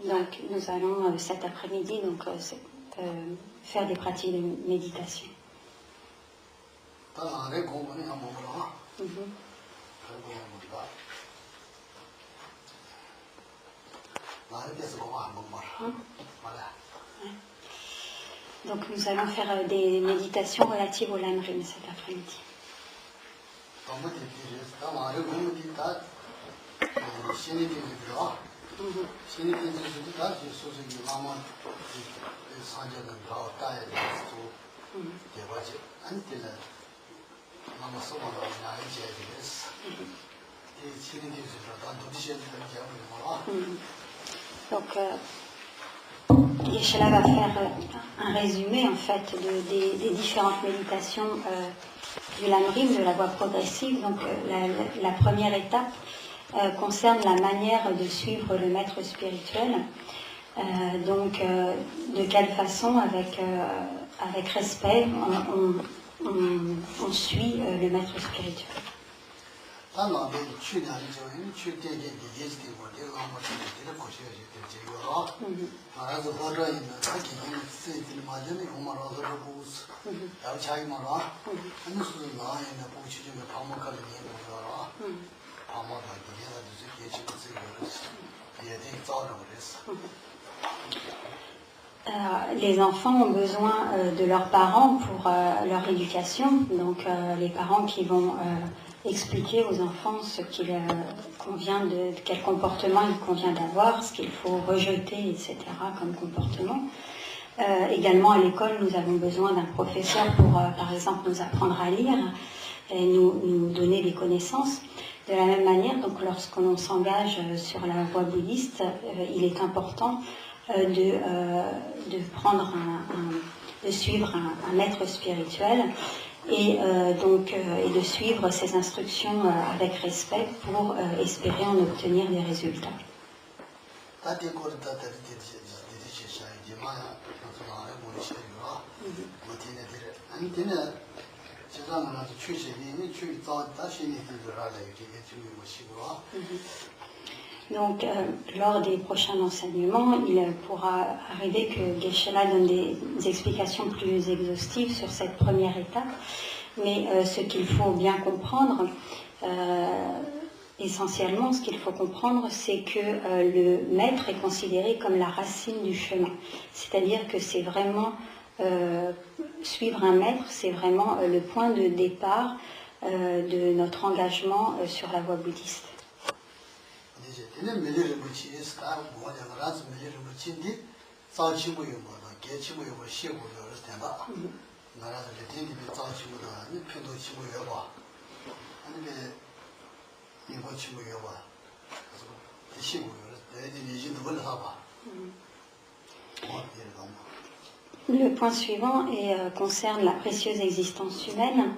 Donc nous allons cet après-midi faire des pratiques de méditation. Donc nous allons faire des méditations relatives au Lamrim cet après-midi. Donc Geshe-la va faire un résumé en fait des différentes méditations du Lamrim, de la voie progressive. Donc la première étape concerne la manière de suivre le maître spirituel. De quelle façon, avec respect, on suit le maître spirituel. Les enfants ont besoin de leurs parents pour leur éducation, donc les parents qui vont expliquer aux enfants ce qu'il convient quel comportement il convient d'avoir, ce qu'il faut rejeter, etc. comme comportement. Également à l'école, nous avons besoin d'un professeur pour, par exemple, nous apprendre à lire et nous donner des connaissances. De la même manière, donc lorsqu'on s'engage sur la voie bouddhiste, il est important de suivre un maître spirituel et de suivre ses instructions avec respect pour espérer en obtenir des résultats. Donc, lors des prochains enseignements, il pourra arriver que Geshe-la donne des explications plus exhaustives sur cette première étape. Mais ce qu'il faut bien comprendre, essentiellement, ce qu'il faut comprendre, c'est que le maître est considéré comme la racine du chemin. C'est-à-dire que c'est vraiment, suivre un maître, c'est vraiment le point de départ de notre engagement sur la voie bouddhiste. Le point suivant concerne la précieuse existence humaine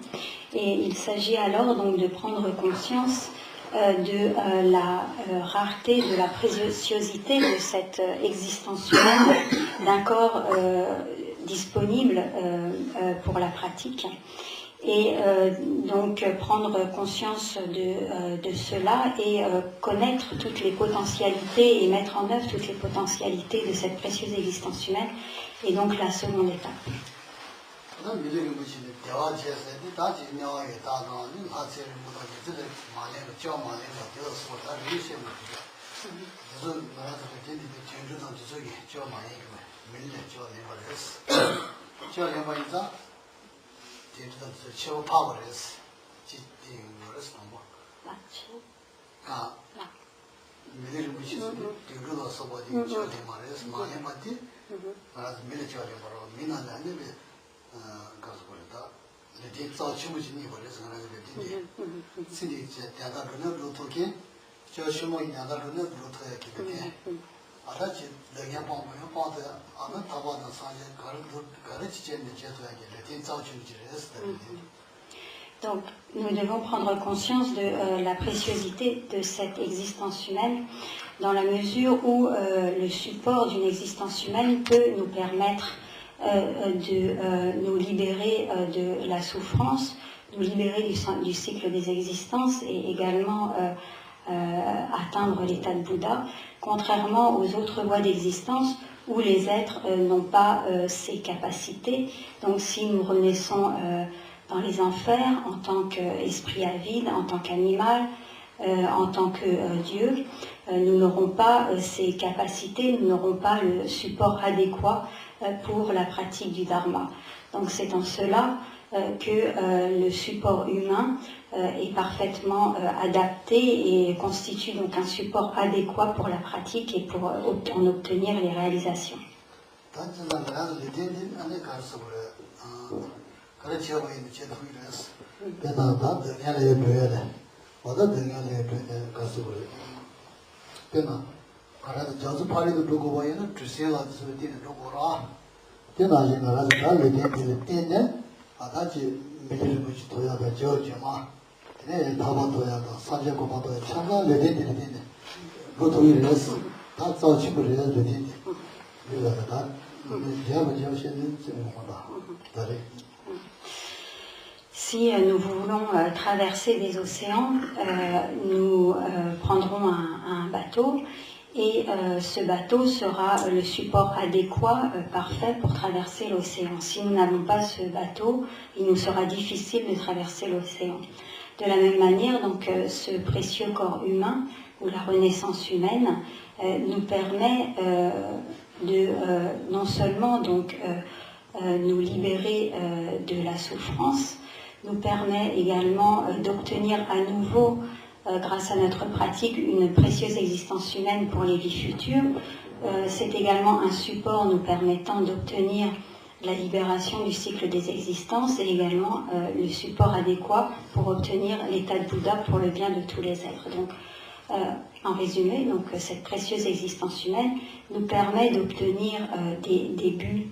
et il s'agit alors donc de prendre conscience de la rareté, de la préciosité de cette existence humaine, d'un corps disponible pour la pratique. Et donc prendre conscience de cela et connaître toutes les potentialités et mettre en œuvre toutes les potentialités de cette précieuse existence humaine est donc la seconde étape. Donc, nous devons prendre conscience de la préciosité de cette existence humaine dans la mesure où le support d'une existence humaine peut nous permettre de nous libérer de la souffrance, nous libérer du cycle des existences et également atteindre l'état de Bouddha, contrairement aux autres voies d'existence où les êtres n'ont pas ces capacités. Donc si nous renaissons dans les enfers en tant qu'esprit avide, en tant qu'animal, en tant que Dieu, nous n'aurons pas ces capacités, nous n'aurons pas le support adéquat pour la pratique du Dharma. Donc c'est en cela que le support humain est parfaitement adapté et constitue donc un support adéquat pour la pratique et pour en obtenir les réalisations. Si nous voulons traverser des océans, nous prendrons un bateau et ce bateau sera le support adéquat, parfait pour traverser l'océan. Si nous n'avons pas ce bateau, il nous sera difficile de traverser l'océan. De la même manière, donc, ce précieux corps humain ou la renaissance humaine nous permet de non seulement donc, nous libérer de la souffrance, nous permet également d'obtenir à nouveau, grâce à notre pratique, une précieuse existence humaine pour les vies futures. C'est également un support nous permettant d'obtenir la libération du cycle des existences et également le support adéquat pour obtenir l'état de Bouddha pour le bien de tous les êtres. Donc, en résumé, donc, cette précieuse existence humaine nous permet d'obtenir des buts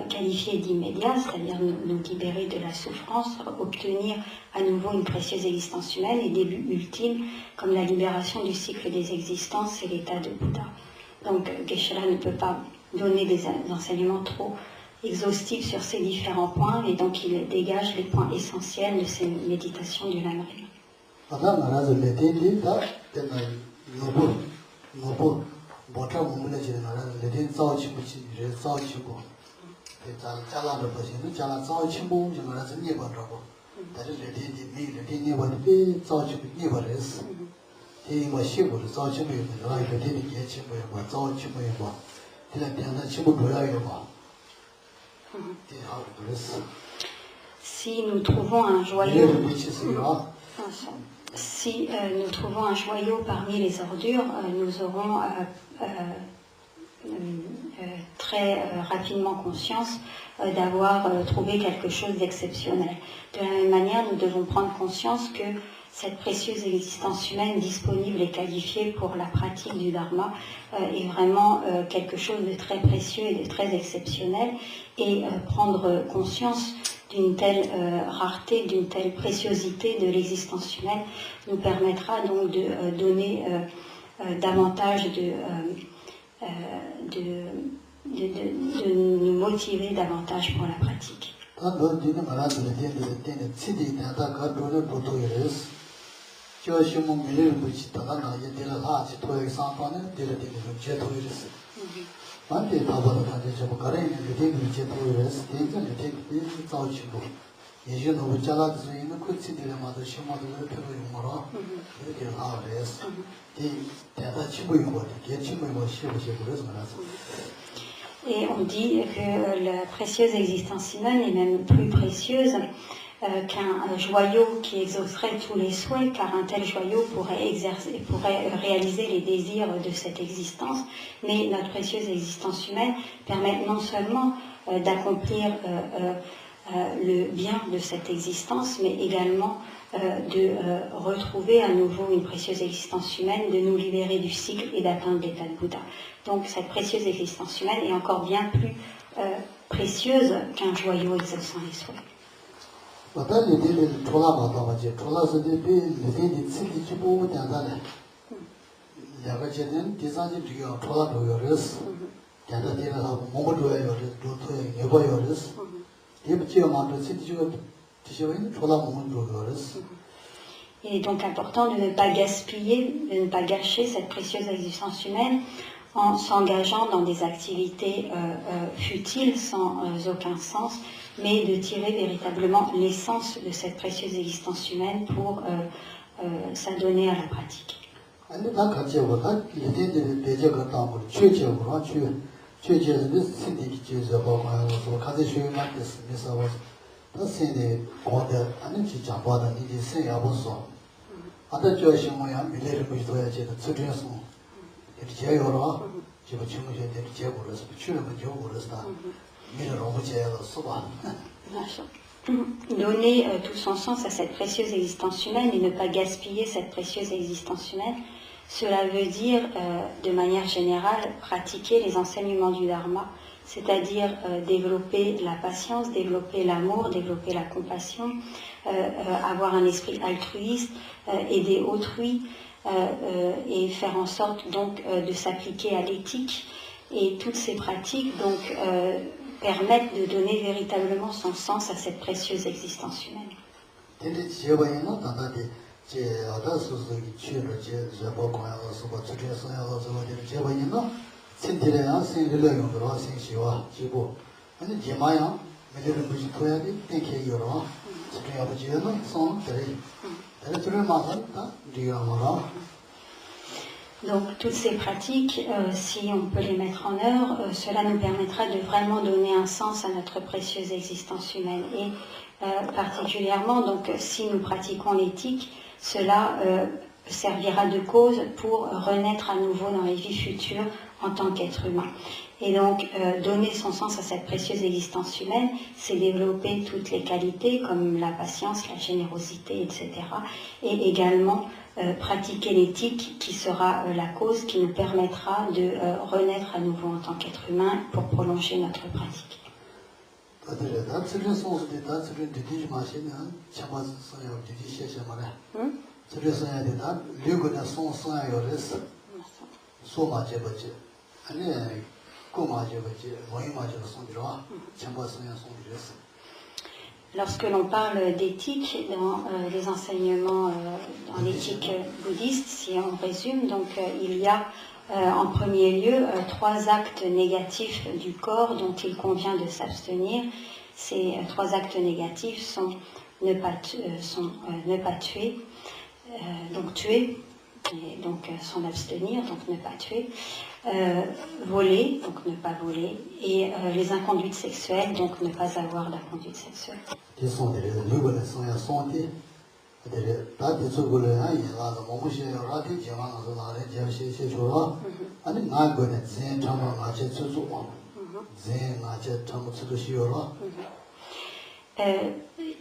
qualifiés d'immédiats, c'est-à-dire nous libérer de la souffrance, obtenir à nouveau une précieuse existence humaine et des buts ultimes comme la libération du cycle des existences et l'état de Bouddha. Donc Geshe-la ne peut pas donner des enseignements trop exhaustifs sur ces différents points et donc il dégage les points essentiels de ces méditations du Lamrim. Si nous trouvons un joyau, si nous trouvons un joyau parmi les ordures, nous aurons très rapidement conscience d'avoir trouvé quelque chose d'exceptionnel. De la même manière, nous devons prendre conscience que cette précieuse existence humaine disponible et qualifiée pour la pratique du Dharma est vraiment quelque chose de très précieux et de très exceptionnel, et prendre conscience d'une telle rareté, d'une telle préciosité de l'existence humaine nous permettra donc de donner davantage de nous motiver davantage pour la pratique. Et on dit que la précieuse existence humaine est même plus précieuse qu'un joyau qui exaucerait tous les souhaits, car un tel joyau pourrait réaliser les désirs de cette existence. Mais notre précieuse existence humaine permet non seulement d'accomplir le bien de cette existence, mais également de retrouver à nouveau une précieuse existence humaine, de nous libérer du cycle et d'atteindre l'état de Bouddha. Donc cette précieuse existence humaine est encore bien plus précieuse qu'un joyau exaucant les souhaits. Il est donc important de ne pas gaspiller, de ne pas gâcher cette précieuse existence humaine en s'engageant dans des activités futiles sans aucun sens, mais de tirer véritablement l'essence de cette précieuse existence humaine pour s'adonner à la pratique. Donner tout son sens à cette précieuse existence humaine et ne pas gaspiller cette précieuse existence humaine, cela veut dire, de manière générale, pratiquer les enseignements du Dharma, c'est-à-dire développer la patience, développer l'amour, développer la compassion, avoir un esprit altruiste, aider autrui, et faire en sorte donc de s'appliquer à l'éthique. Et toutes ces pratiques donc permettent de donner véritablement son sens à cette précieuse existence humaine. Donc toutes ces pratiques, si on peut les mettre en œuvre, cela nous permettra de vraiment donner un sens à notre précieuse existence humaine. Et particulièrement, donc, si nous pratiquons l'éthique, cela servira de cause pour renaître à nouveau dans les vies futures en tant qu'être humain. Et donc, donner son sens à cette précieuse existence humaine, c'est développer toutes les qualités comme la patience, la générosité, etc. Et également pratiquer l'éthique qui sera la cause qui nous permettra de renaître à nouveau en tant qu'être humain pour prolonger notre pratique. Lorsque l'on parle d'éthique dans les enseignements, dans l'éthique bouddhiste, si on résume, donc il y a en premier lieu 3 actes négatifs du corps dont il convient de s'abstenir. Ces 3 actes négatifs sont ne pas tuer, donc tuer, et donc s'en abstenir, donc ne pas tuer, voler, donc ne pas voler, et les inconduites sexuelles, donc ne pas avoir d'inconduite sexuelle.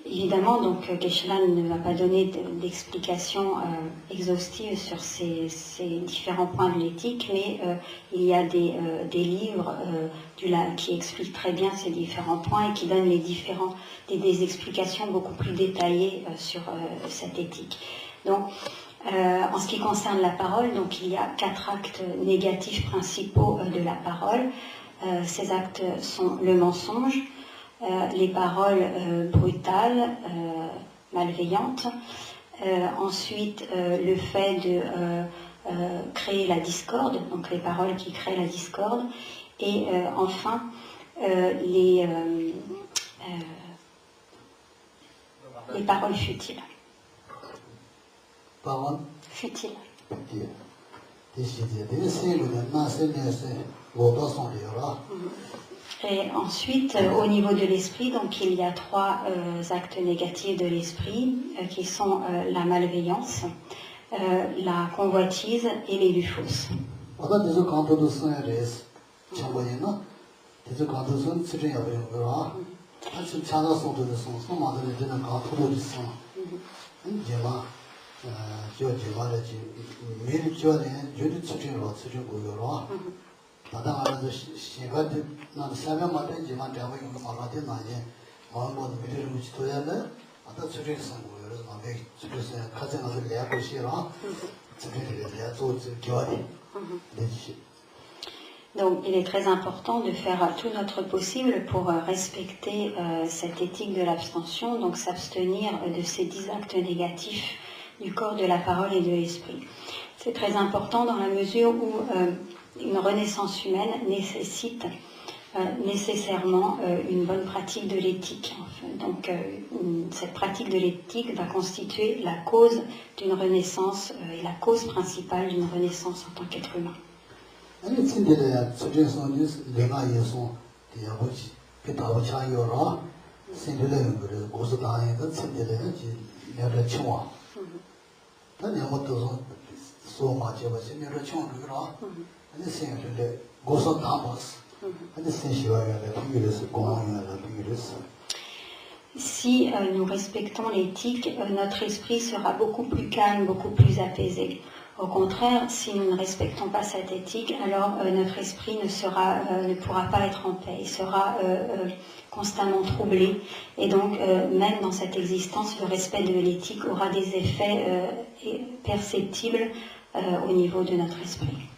Évidemment, donc Geshe-la ne va pas donner d'explication exhaustive sur ces différents points de l'éthique, mais il y a des livres qui expliquent très bien ces différents points et qui donnent des explications beaucoup plus détaillées sur cette éthique. Donc, en ce qui concerne la parole, donc il y a 4 actes négatifs principaux de la parole. Ces actes sont le mensonge, les paroles brutales, malveillantes, ensuite le fait de créer la discorde, donc les paroles qui créent la discorde, et enfin les paroles futiles. Paroles futiles. Et ensuite, au niveau de l'esprit, donc il y a 3 actes négatifs de l'esprit qui sont la malveillance, la convoitise et les vues fausses. Donc il est très important de faire tout notre possible pour respecter cette éthique de l'abstention, donc s'abstenir de ces 10 actes négatifs du corps, de la parole et de l'esprit. C'est très important dans la mesure où une renaissance humaine nécessite nécessairement une bonne pratique de l'éthique. Donc cette pratique de l'éthique va constituer la cause d'une renaissance et la cause principale d'une renaissance en tant qu'être humain. Si nous respectons l'éthique, notre esprit sera beaucoup plus calme, beaucoup plus apaisé. Au contraire, si nous ne respectons pas cette éthique, alors notre esprit ne pourra pas être en paix, il sera constamment troublé. Et donc, même dans cette existence, le respect de l'éthique aura des effets perceptibles au niveau de notre esprit.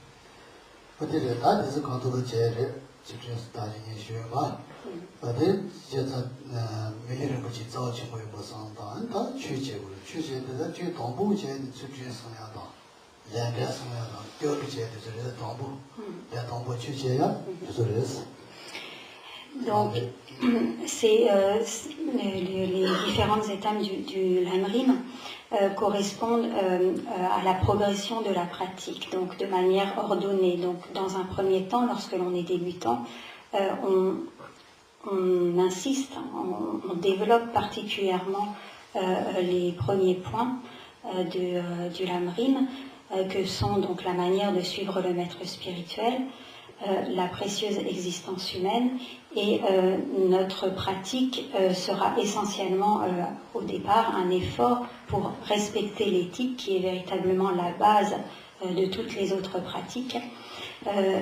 Donc, les différentes étapes du Lamrim correspondent à la progression de la pratique, donc de manière ordonnée. Donc, dans un premier temps, lorsque l'on est débutant, on insiste, on développe particulièrement les premiers points du Lamrim, que sont donc la manière de suivre le maître spirituel, la précieuse existence humaine, et notre pratique sera essentiellement au départ un effort pour respecter l'éthique qui est véritablement la base de toutes les autres pratiques.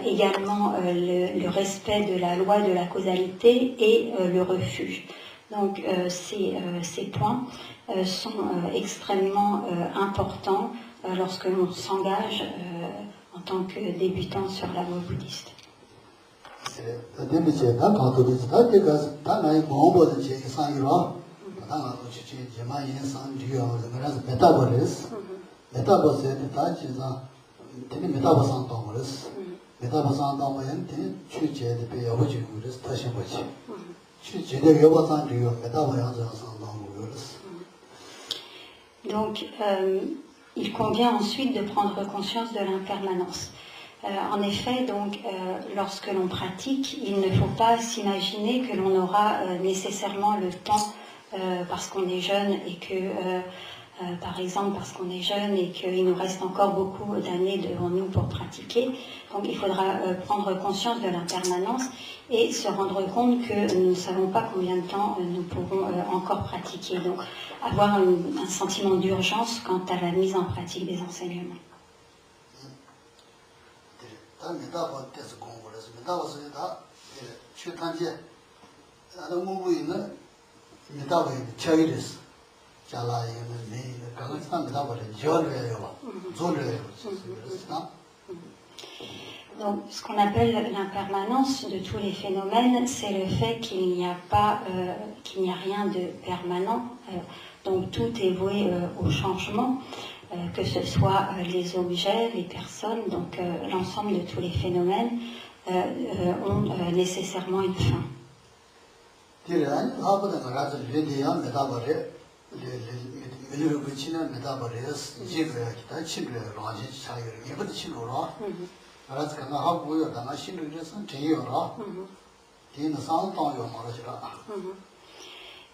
Également le respect de la loi de la causalité et le refuge. Donc ces points sont extrêmement importants lorsque l'on s'engage en tant que débutant sur la voie bouddhiste. Donc, il convient ensuite de prendre conscience de l'impermanence. En effet, donc, lorsque l'on pratique, il ne faut pas s'imaginer que l'on aura nécessairement le temps parce qu'on est jeune et que, par exemple, parce qu'on est jeune et qu'il nous reste encore beaucoup d'années devant nous pour pratiquer. Donc, il faudra prendre conscience de l'impermanence et se rendre compte que nous ne savons pas combien de temps nous pourrons encore pratiquer. Donc, avoir un sentiment d'urgence quant à la mise en pratique des enseignements. Donc, ce qu'on appelle l'impermanence de tous les phénomènes, c'est le fait qu'il n'y a rien de permanent. Donc, tout est voué au changement, que ce soit les objets, les personnes, donc l'ensemble de tous les phénomènes ont nécessairement une fin.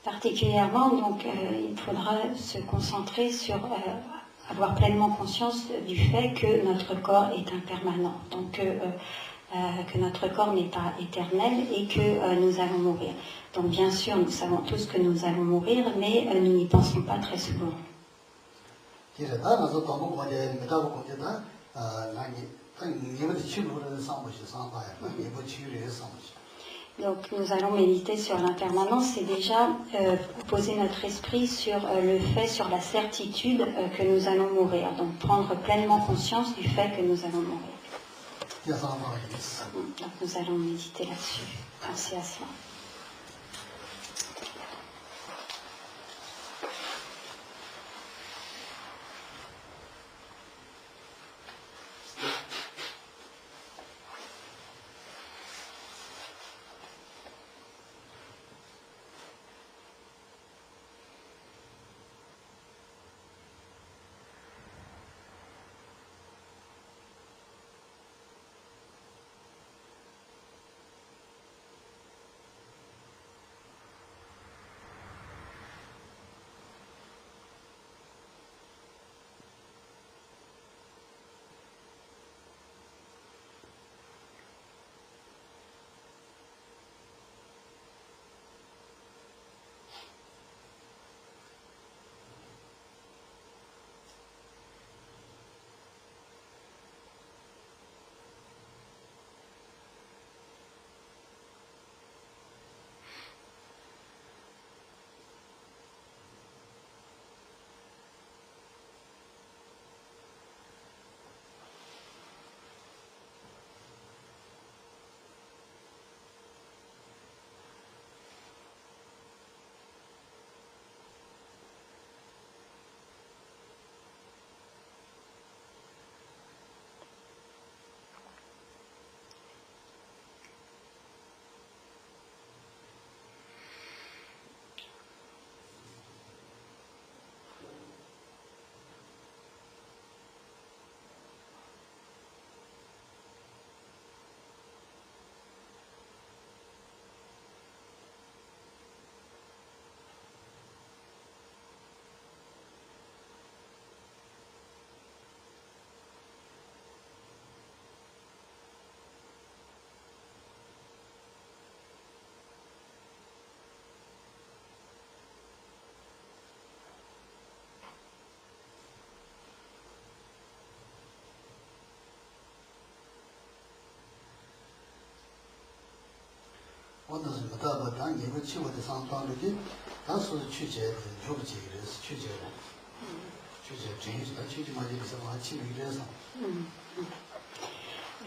Particulièrement, donc, il faudra se concentrer sur avoir pleinement conscience du fait que notre corps est impermanent, donc que notre corps n'est pas éternel et que nous allons mourir. Donc bien sûr, nous savons tous que nous allons mourir, mais nous n'y pensons pas très souvent. Donc nous allons méditer sur l'impermanence et déjà poser notre esprit sur le fait, sur la certitude que nous allons mourir. Donc prendre pleinement conscience du fait que nous allons mourir. Donc nous allons méditer là-dessus, penser à cela.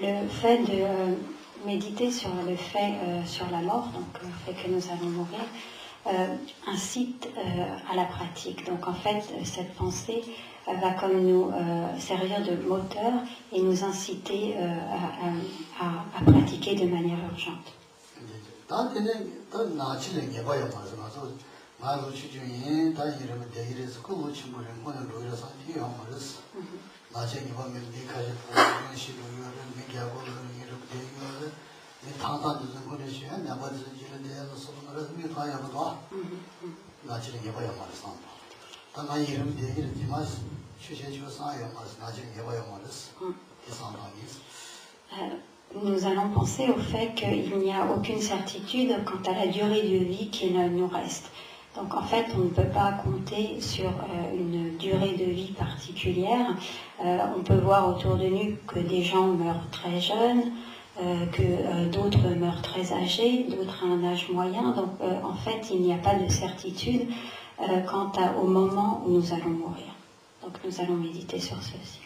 Le fait de méditer sur le fait sur la mort, donc le fait que nous allons mourir, incite à la pratique. Donc en fait, cette pensée va comme nous servir de moteur et nous inciter à pratiquer de manière urgente. Nous allons penser au fait qu'il n'y a aucune certitude quant à la durée de vie qui nous reste. Donc en fait, on ne peut pas compter sur une durée de vie particulière. On peut voir autour de nous que des gens meurent très jeunes, que d'autres meurent très âgés, d'autres à un âge moyen. Donc en fait, il n'y a pas de certitude quant au moment où nous allons mourir. Donc nous allons méditer sur ceci.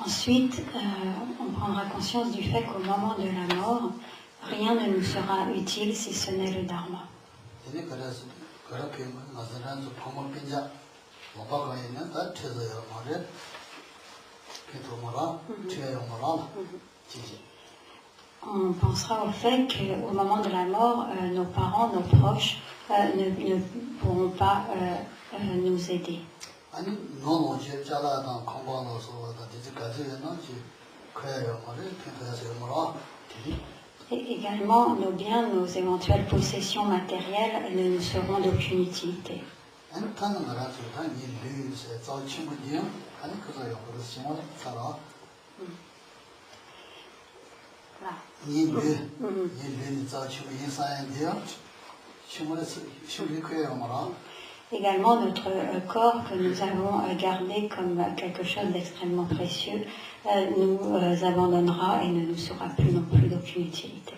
Ensuite, on prendra conscience du fait qu'au moment de la mort, rien ne nous sera utile si ce n'est le Dharma. On pensera au fait qu'au moment de la mort, nos parents, nos proches ne pourront pas nous aider. Et également, nos biens, nos éventuelles possessions matérielles ne nous seront d'aucune utilité. Également, notre corps que nous avons gardé comme quelque chose d'extrêmement précieux nous abandonnera et ne nous sera plus non plus d'aucune utilité.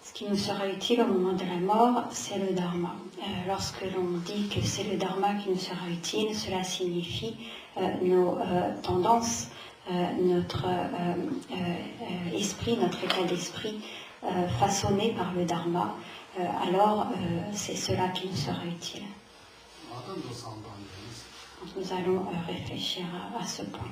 Ce qui nous sera utile au moment de la mort, c'est le Dharma. Lorsque l'on dit que c'est le Dharma qui nous sera utile, cela signifie nos tendances, notre esprit, notre état d'esprit façonné par le Dharma. Alors c'est cela qui nous sera utile. Donc, nous allons réfléchir à ce point.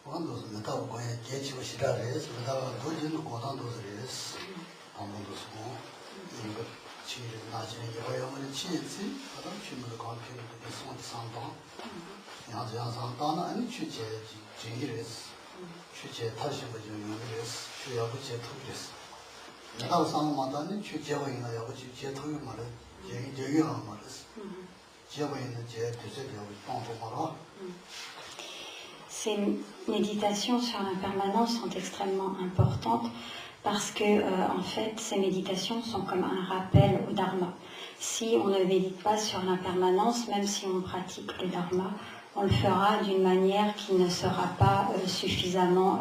Quando metavo con 10 uscirare, metavo 12 quando res, amondo sono, ci nazione che voglio dire ci, adam ci me con che sono di santa. Ya santa 아니 ci res. ci tashi ba ju res, ci ya bu che tu res. Ces méditations sur l'impermanence sont extrêmement importantes parce que, en fait, ces méditations sont comme un rappel au Dharma. Si on ne médite pas sur l'impermanence, même si on pratique le Dharma, on le fera d'une manière qui ne sera pas suffisamment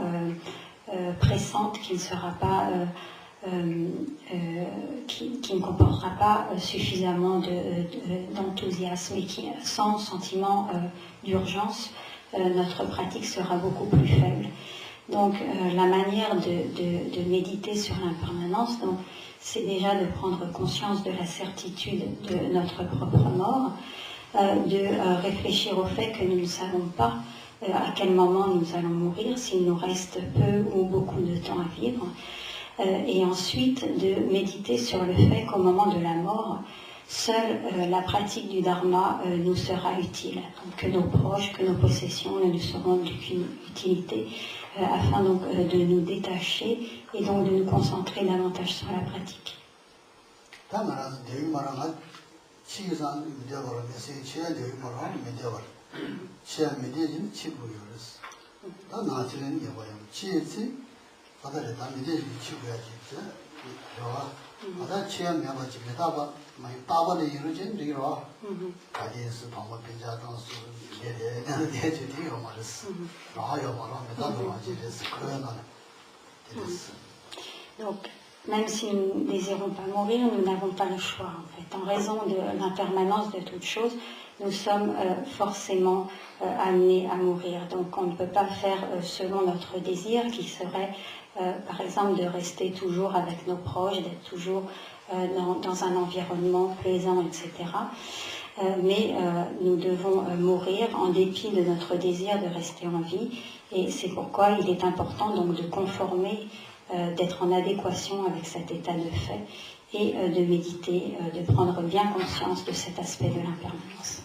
pressante, qui ne sera pas, qui ne comportera pas suffisamment d'enthousiasme et qui, sans sentiment d'urgence, notre pratique sera beaucoup plus faible. Donc la manière de méditer sur l'impermanence, c'est déjà de prendre conscience de la certitude de notre propre mort, de réfléchir au fait que nous ne savons pas à quel moment nous allons mourir, s'il nous reste peu ou beaucoup de temps à vivre, et ensuite de méditer sur le fait qu'au moment de la mort, seule la pratique du Dharma nous sera utile, donc que nos proches, que nos possessions ne nous seront d'aucune utilité, afin donc de nous détacher et donc de nous concentrer davantage sur la pratique. Donc, même si nous ne désirons pas mourir, nous n'avons pas le choix, en fait. En raison de l'impermanence de toute chose, nous sommes forcément amenés à mourir. Donc, on ne peut pas faire selon notre désir, qui serait, par exemple, de rester toujours avec nos proches, d'être toujours dans un environnement plaisant, etc. Mais nous devons mourir en dépit de notre désir de rester en vie. Et c'est pourquoi il est important donc de conformer, d'être en adéquation avec cet état de fait et de méditer, de prendre bien conscience de cet aspect de l'impermanence.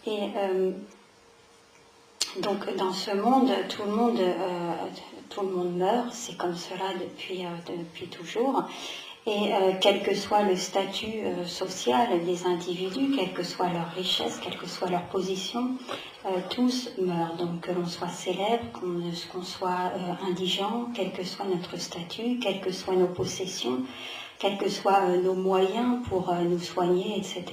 Et donc dans ce monde, tout le monde meurt, c'est comme cela depuis toujours. Et quel que soit le statut social des individus, quelle que soit leur richesse, quelle que soit leur position, tous meurent. Donc que l'on soit célèbre, qu'on soit indigent, quel que soit notre statut, quelles que soient nos possessions, quels que soient nos moyens pour nous soigner, etc.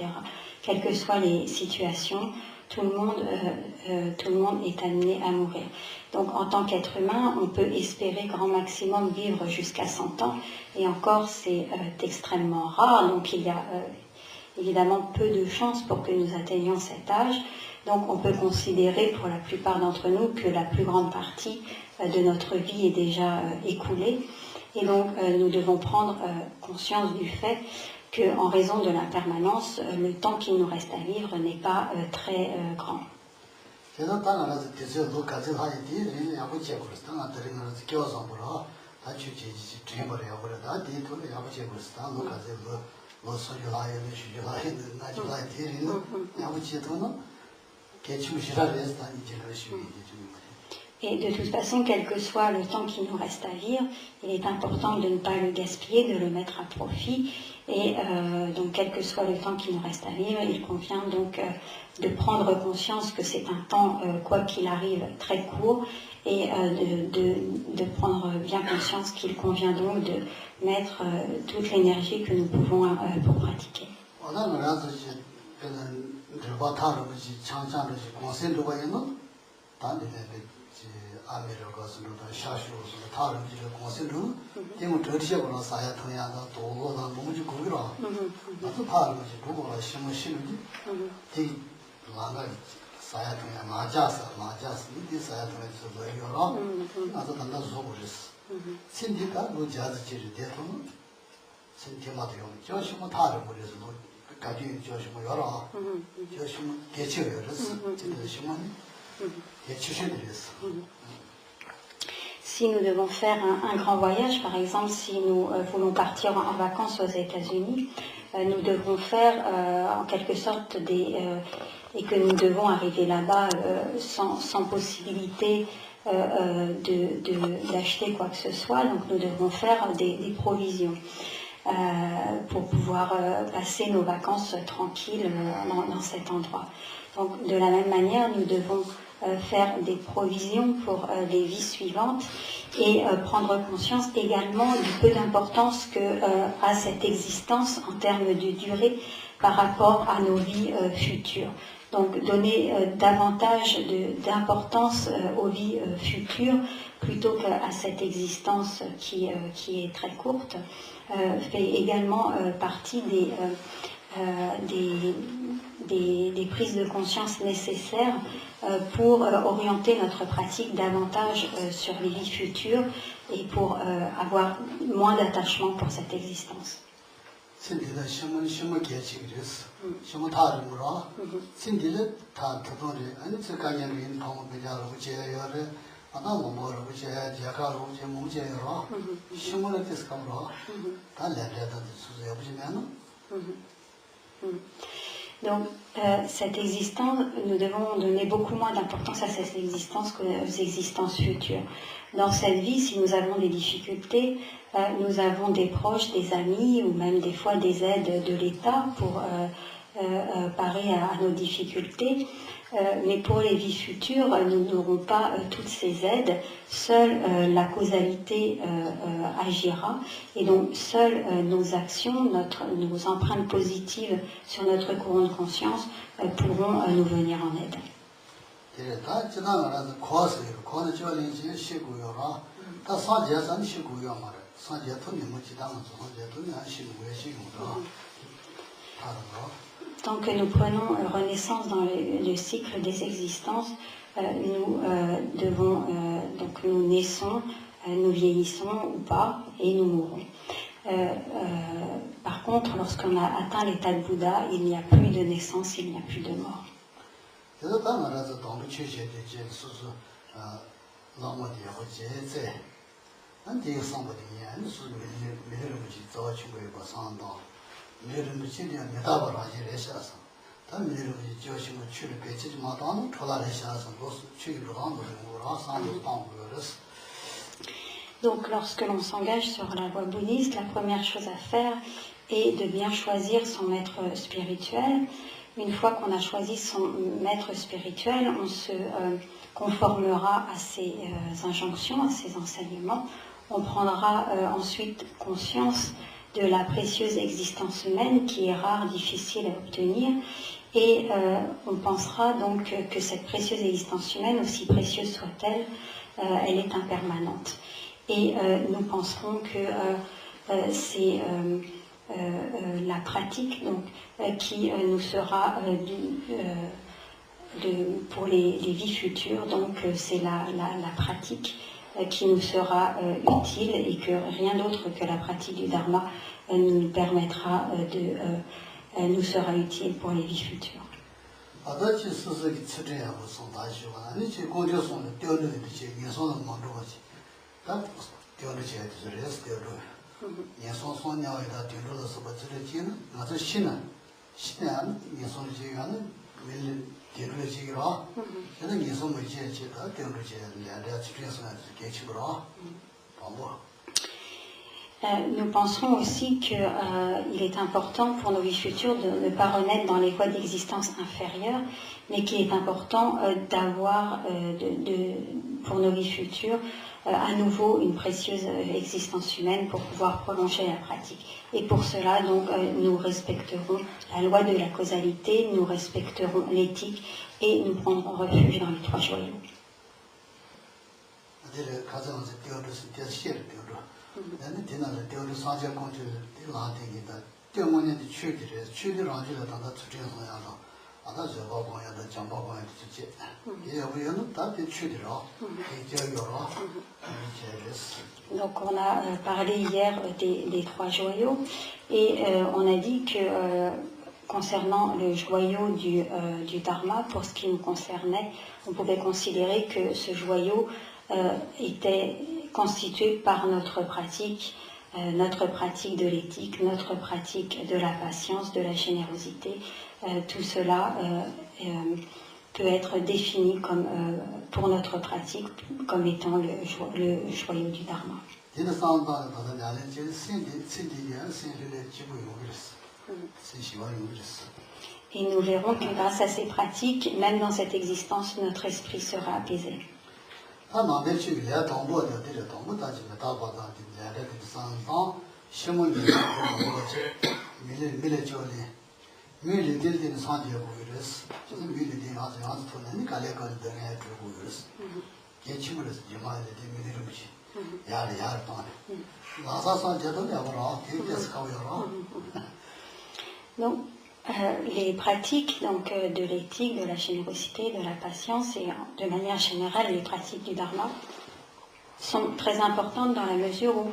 Quelles que soient les situations, tout le monde est amené à mourir. Donc en tant qu'être humain, on peut espérer grand maximum vivre jusqu'à 100 ans, et encore c'est extrêmement rare, donc il y a évidemment peu de chances pour que nous atteignions cet âge. Donc on peut considérer pour la plupart d'entre nous que la plus grande partie de notre vie est déjà écoulée, et donc nous devons prendre conscience du fait qu'en raison de l'impermanence, le temps qu'il nous reste à vivre n'est pas très grand. Et de toute façon, quel que soit le temps qui nous reste à vivre, il est important de ne pas le gaspiller, de le mettre à profit. Et donc, quel que soit le temps qui nous reste à vivre, il convient donc de prendre conscience que c'est un temps, quoi qu'il arrive, très court, et de prendre bien conscience qu'il convient donc de mettre toute l'énergie que nous pouvons pour pratiquer. 아메리카에서도 샤슈로서 다른 지를 공세로 때문에 저리셔고 사야 통야다 도로다 너무지 고기라 아주 파르지 도로가 심으시는지 이 라가 사야 통야 맞아서 이 사야 통야서 뭐여라 아주 단다 소고리스 신디가 로자즈 지를 대통은 신디마도 용 저시모 다른 거리에서 가지 저시모 여라 저시모 개체여서 저시모 Si nous devons faire un grand voyage, par exemple, si nous voulons partir en vacances aux États-Unis, nous devons faire en quelque sorte et que nous devons arriver là-bas sans possibilité d'acheter quoi que ce soit, donc nous devons faire des provisions pour pouvoir passer nos vacances tranquilles dans cet endroit. Donc de la même manière, nous devons faire des provisions pour les vies suivantes et prendre conscience également du peu d'importance que a cette existence en termes de durée par rapport à nos vies futures. Donc donner davantage d'importance aux vies futures plutôt qu'à cette existence qui est très courte fait également partie des prises de conscience nécessaires pour orienter notre pratique davantage sur les vies futures et pour avoir moins d'attachement pour cette existence. Donc, cette existence, nous devons donner beaucoup moins d'importance à cette existence qu'aux existences futures. Dans cette vie, si nous avons des difficultés, nous avons des proches, des amis ou même des fois des aides de l'État pour parer à nos difficultés. Mais pour les vies futures, nous n'aurons pas toutes ces aides. Seule la causalité agira et donc seules nos actions, nos empreintes positives sur notre courant de conscience pourront nous venir en aide. Tant que nous prenons renaissance dans le cycle des existences, nous naissons, nous vieillissons ou pas, et nous mourrons. Par contre, lorsqu'on a atteint l'état de Bouddha, il n'y a plus de naissance, il n'y a plus de mort. Donc lorsque l'on s'engage sur la voie bouddhiste, la première chose à faire est de bien choisir son maître spirituel. Une fois qu'on a choisi son maître spirituel, on se conformera à ses injonctions, à ses enseignements. On prendra ensuite conscience de la précieuse existence humaine qui est rare, difficile à obtenir, et on pensera donc que cette précieuse existence humaine, aussi précieuse soit-elle, elle est impermanente. Et nous penserons que c'est la pratique donc, qui nous sera pour les vies futures, donc c'est la pratique qui nous sera utile et que rien d'autre que la pratique du Dharma nous permettra nous sera utile pour les vies futures. Nous penserons aussi qu'il est important pour nos vies futures de ne pas renaître dans les voies d'existence inférieures, mais qu'il est important d'avoir pour nos vies futures à nouveau une précieuse existence humaine pour pouvoir prolonger la pratique. Et pour cela, donc, nous respecterons la loi de la causalité, nous respecterons l'éthique et nous prendrons refuge dans les trois joyaux. 어디를 가져와서 띄워서 띄어시를 띄워로. 나는 뒤나를 띄워서 사자 공주를 띄어라되기다. 띄어모니한테 취들을 아주라 단다 추진해서야로. 아다 저거 공야도 정보공야 주지. 이 여부는 다 취들어. 이 저기로. Donc on a parlé hier des trois joyaux et on a dit que concernant le joyau du Dharma, pour ce qui nous concernait, on pouvait considérer que ce joyau était constitué par notre pratique de l'éthique, notre pratique de la patience, de la générosité. Tout cela peut être défini comme, pour notre pratique comme étant le joyau du Dharma. Et nous verrons que grâce à ces pratiques, même dans cette existence, notre esprit sera apaisé. Donc, les pratiques de l'éthique, de la générosité, de la patience et de manière générale les pratiques du Dharma sont très importantes dans la mesure où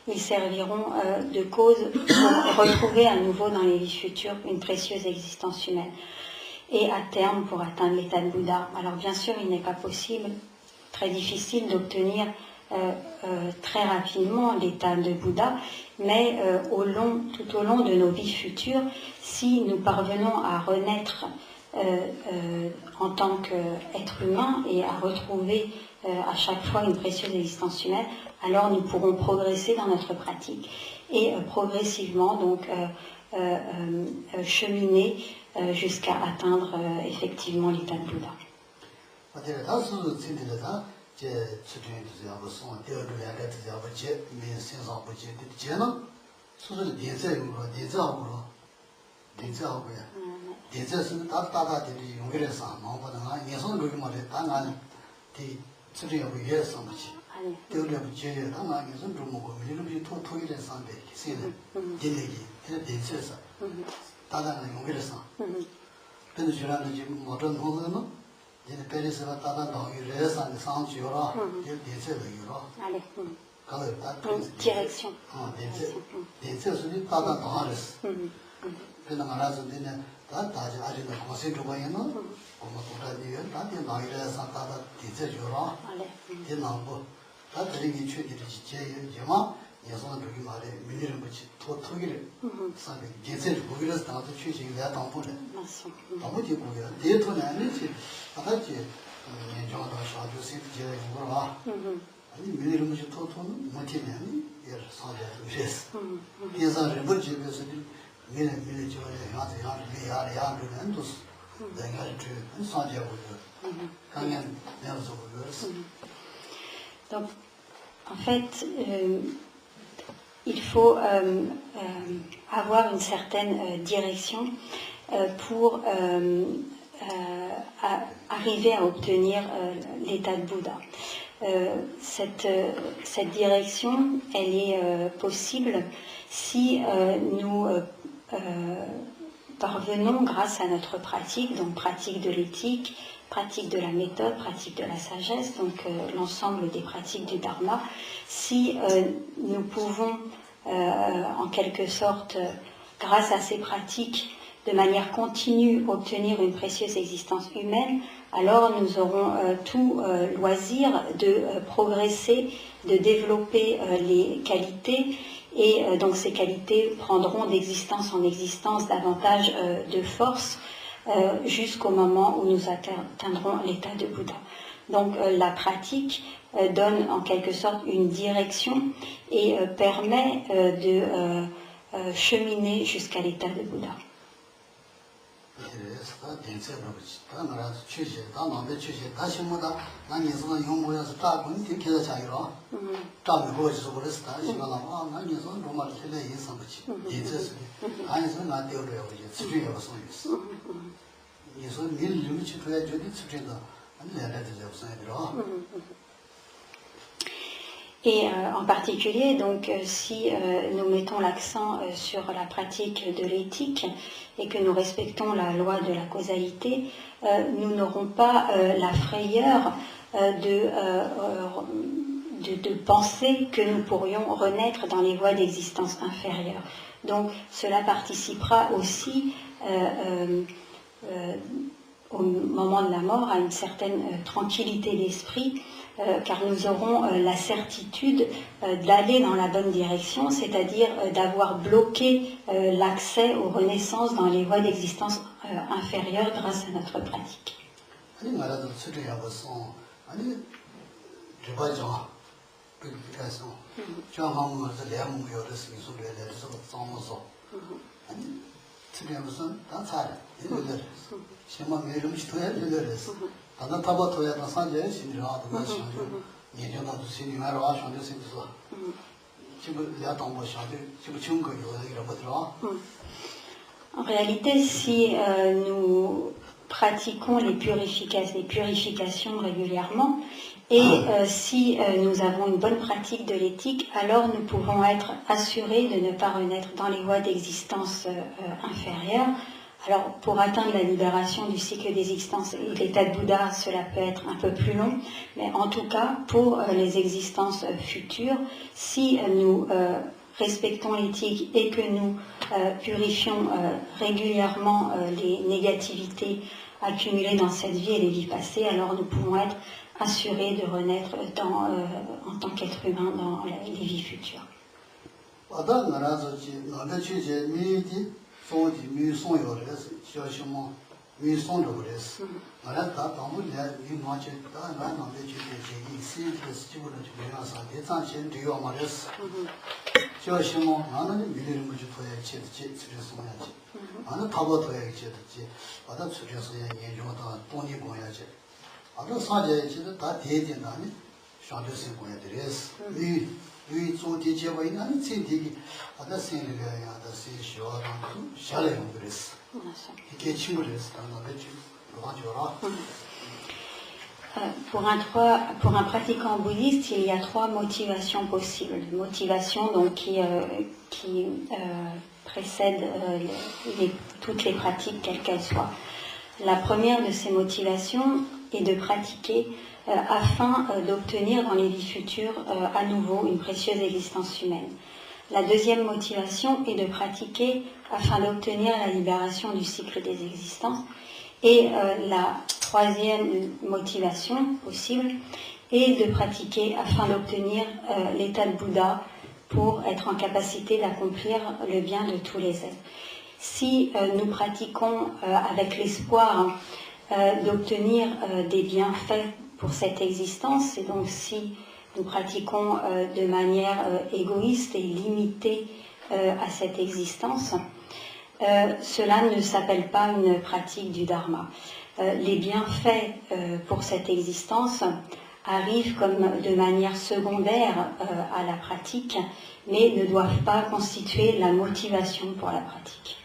ils serviront de cause pour retrouver à nouveau dans les vies futures une précieuse existence humaine et à terme pour atteindre l'état de Bouddha. Alors bien sûr, il n'est pas possible, très difficile d'obtenir très rapidement l'état de Bouddha, mais tout au long de nos vies futures, si nous parvenons à renaître en tant qu'être humain et à retrouver à chaque fois une précieuse existence humaine, alors nous pourrons progresser dans notre pratique et progressivement donc cheminer jusqu'à atteindre effectivement l'état de Bouddha. Direction. Donc, en fait, il faut avoir une certaine direction pour arriver à obtenir l'état de Bouddha. Cette direction, elle est possible si nous parvenons grâce à notre pratique, donc pratique de l'éthique, pratique de la méthode, pratique de la sagesse, donc l'ensemble des pratiques du Dharma, si nous pouvons en quelque sorte, grâce à ces pratiques, de manière continue obtenir une précieuse existence humaine, alors nous aurons tout loisir de progresser, de développer les qualités, et donc ces qualités prendront d'existence en existence davantage de force jusqu'au moment où nous atteindrons l'état de Bouddha. Donc la pratique donne en quelque sorte une direction et permet de cheminer jusqu'à l'état de Bouddha. Et en particulier, donc, si nous mettons l'accent sur la pratique de l'éthique et que nous respectons la loi de la causalité, nous n'aurons pas la frayeur de penser que nous pourrions renaître dans les voies d'existence inférieures. Donc cela participera aussi au moment de la mort à une certaine tranquillité d'esprit, car nous aurons la certitude d'aller dans la bonne direction, c'est-à-dire d'avoir bloqué l'accès aux renaissances dans les voies d'existence inférieures grâce à notre pratique. En réalité, si nous pratiquons les purifications régulièrement et si nous avons une bonne pratique de l'éthique, alors nous pouvons être assurés de ne pas renaître dans les voies d'existence inférieures. Alors, pour atteindre la libération du cycle des existences et l'état de Bouddha, cela peut être un peu plus long, mais en tout cas, pour les existences futures, si nous respectons l'éthique et que nous purifions régulièrement les négativités accumulées dans cette vie et les vies passées, alors nous pouvons être assurés de renaître en tant qu'être humain dans les vies futures. Pour un pratiquant bouddhiste, il y a 3 motivations possibles. Une motivation donc, qui précède toutes les pratiques, quelles qu'elles soient. La première de ces motivations est de pratiquer afin d'obtenir dans les vies futures à nouveau une précieuse existence humaine. La deuxième motivation est de pratiquer afin d'obtenir la libération du cycle des existences. Et la troisième motivation possible est de pratiquer afin d'obtenir l'état de Bouddha pour être en capacité d'accomplir le bien de tous les êtres. Si nous pratiquons avec l'espoir d'obtenir des bienfaits pour cette existence, et donc si nous pratiquons de manière égoïste et limitée à cette existence, cela ne s'appelle pas une pratique du Dharma. Les bienfaits pour cette existence arrivent comme de manière secondaire à la pratique, mais ne doivent pas constituer la motivation pour la pratique.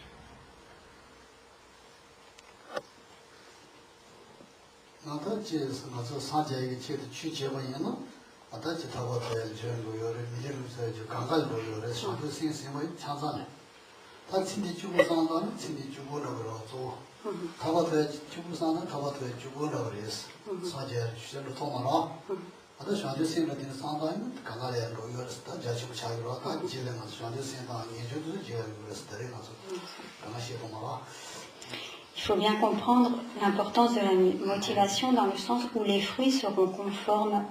Il faut bien comprendre l'importance de la motivation dans le sens où les fruits seront conformes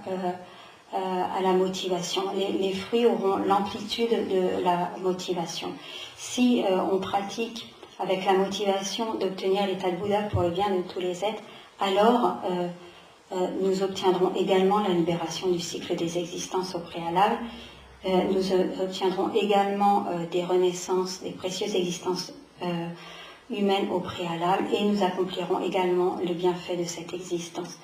à la motivation. Les fruits auront l'amplitude de la motivation. Si on pratique avec la motivation d'obtenir l'état de Bouddha pour le bien de tous les êtres, alors nous obtiendrons également la libération du cycle des existences au préalable. Nous obtiendrons également des renaissances, des précieuses existences humaines au préalable, et nous accomplirons également le bienfait de cette existence.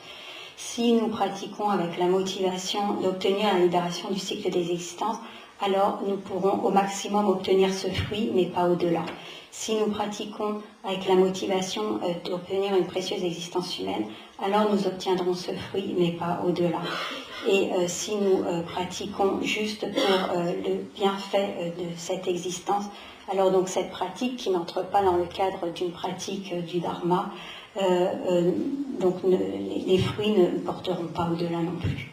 Si nous pratiquons avec la motivation d'obtenir la libération du cycle des existences, alors nous pourrons au maximum obtenir ce fruit, mais pas au-delà. Si nous pratiquons avec la motivation d'obtenir une précieuse existence humaine, alors nous obtiendrons ce fruit, mais pas au-delà. Et si nous pratiquons juste pour le bienfait de cette existence, alors donc cette pratique qui n'entre pas dans le cadre d'une pratique du dharma, donc les fruits ne porteront pas au-delà non plus.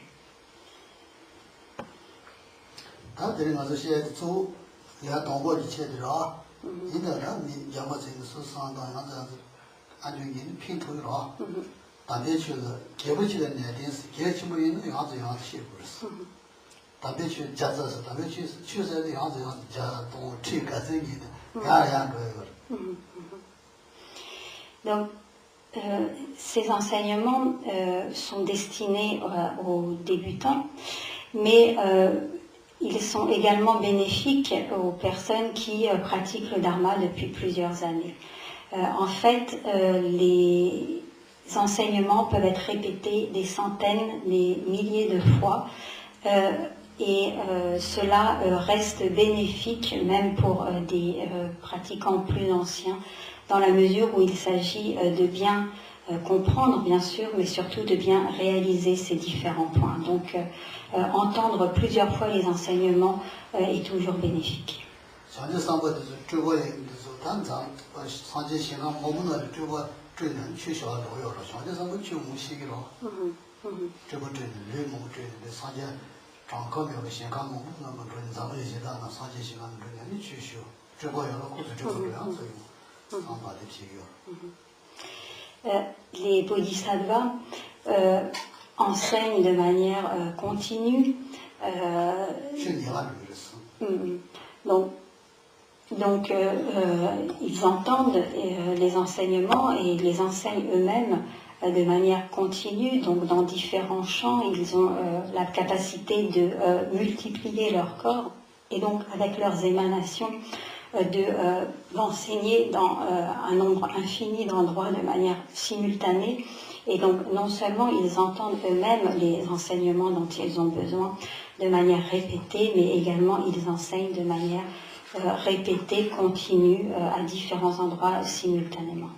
Donc, ces enseignements sont destinés aux débutants, mais ils sont également bénéfiques aux personnes qui pratiquent le dharma depuis plusieurs années. En fait, les enseignements peuvent être répétés des centaines, des milliers de fois, et cela reste bénéfique même pour des pratiquants plus anciens, dans la mesure où il s'agit de bien comprendre, bien sûr, mais surtout de bien réaliser ces différents points. Donc, entendre plusieurs fois les enseignements est toujours bénéfique. Les bodhisattvas enseignent de manière continue. Donc ils entendent les enseignements et les enseignent eux-mêmes de manière continue. Donc dans différents champs, ils ont la capacité de multiplier leur corps et donc avec leurs émanations d'enseigner dans un nombre infini d'endroits de manière simultanée. Et donc non seulement ils entendent eux-mêmes les enseignements dont ils ont besoin de manière répétée, mais également ils enseignent de manière répétée, continue, à différents endroits simultanément.